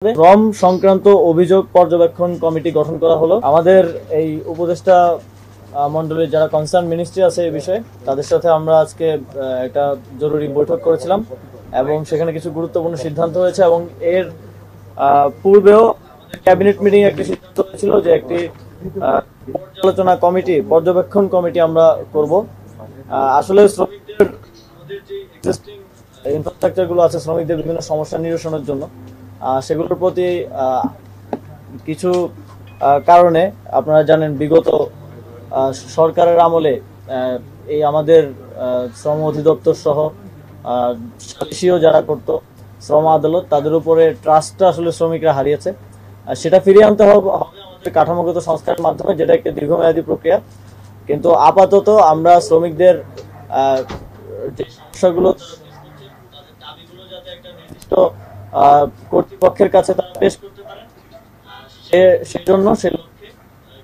শ্রম সংক্রান্ত অভিযোগ পর্যবেক্ষণ কমিটি গঠন করা হলো। আমাদের এই উপদেষ্টা মণ্ডলীর যারা কনসার্ন মিনিস্ট্রি আছে এই বিষয়ে তাদের সাথে আমরা আজকে একটা জরুরি বৈঠক করেছিলাম এবং সেখানে কিছু গুরুত্বপূর্ণ সিদ্ধান্ত হয়েছে এবং এর পূর্বেও ক্যাবিনেট মিটিং একটি সিদ্ধান্ত হয়েছিল যে একটি পর্যালোচনা কমিটি পর্যবেক্ষণ কমিটি আমরা করব। আসলে শ্রমিকদের যে এক্সিস্টিং ইনফ্রাস্ট্রাকচার গুলো আছে শ্রমিকদের বিভিন্ন সমস্যা নিরসনের জন্য সেগুলোর প্রতি কিছু কারণে আপনারা জানেন বিগত সরকারের আমলে এই আমাদের শ্রম অধিদপ্তর সহ সালিশিও যারা করতো শ্রম আদালত তাদের উপরে ট্রাস্টটা আসলে শ্রমিকরা হারিয়েছে। সেটা ফিরিয়ে আনতে হবে আমাদের কাঠামোগত সংস্কারের মাধ্যমে, যেটা একটি দীর্ঘমেয়াদী প্রক্রিয়া। কিন্তু আপাতত আমরা শ্রমিকদের যে সমস্যাগুলো তাদের দাবিগুলো যাতে একটা নির্দিষ্ট কর্তৃপক্ষের কাছে তারা পেশ করতে পারে সেজন্য সে লক্ষ্যে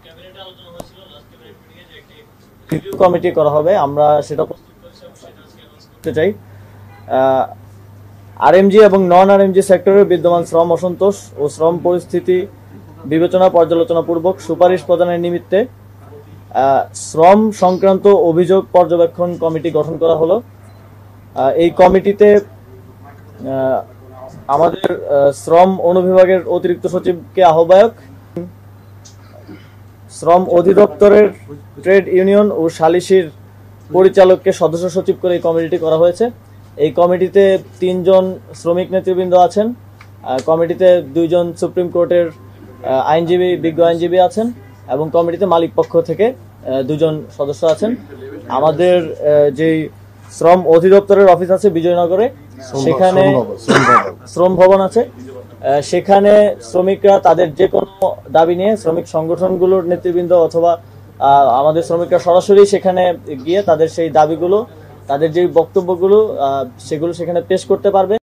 ক্যাবিনেটে আলোচনা হয়েছিল লাস্ট ক্যাবিনেট মিটিং এ যে একটি রিভিউ কমিটি করা হবে। আমরা সেটা প্রস্তুত করেছি এবং সেটা আজকে অ্যানাউন্স করতে চাই। আরএমজি এবং নন আরএমজি সেক্টরের বিদ্যমান শ্রম অসন্তোষ ও শ্রম পরিস্থিতি বিবেচনা পর্যালোচনা পূর্বক সুপারিশ প্রদানের নিমিত্তে শ্রম সংক্রান্ত অভিযোগ পর্যবেক্ষণ কমিটি গঠন করা হলো। এই কমিটিতে আমাদের শ্রম অনুবিভাগের অতিরিক্ত সচিবকে আহ্বায়ক, শ্রম অধিদপ্তরের ট্রেড ইউনিয়ন ও সালিশির পরিচালককে সদস্য সচিব করে এই কমিটিটি করা হয়েছে। এই কমিটিতে 3 জন শ্রমিক নেতৃবৃন্দ আছেন। কমিটিতে 2 জন সুপ্রিম কোর্টের আইনজীবী, বিজ্ঞ আইনজীবী আছেন এবং কমিটিতে মালিক পক্ষ থেকে 2 জন সদস্য আছেন। আমাদের যেই শ্রম অধিদপ্তরের অফিস আছে বিজয়নগরে, সেখানে শ্রম ভবন আছে, সেখানে শ্রমিকরা তাদের যে কোনো দাবি নিয়ে শ্রমিক সংগঠনগুলোর নেতৃবৃন্দ অথবা আমাদের শ্রমিকরা সরাসরি সেখানে গিয়ে তাদের সেই দাবিগুলো, তাদের যে বক্তব্যগুলো সেগুলো সেখানে পেশ করতে পারবে।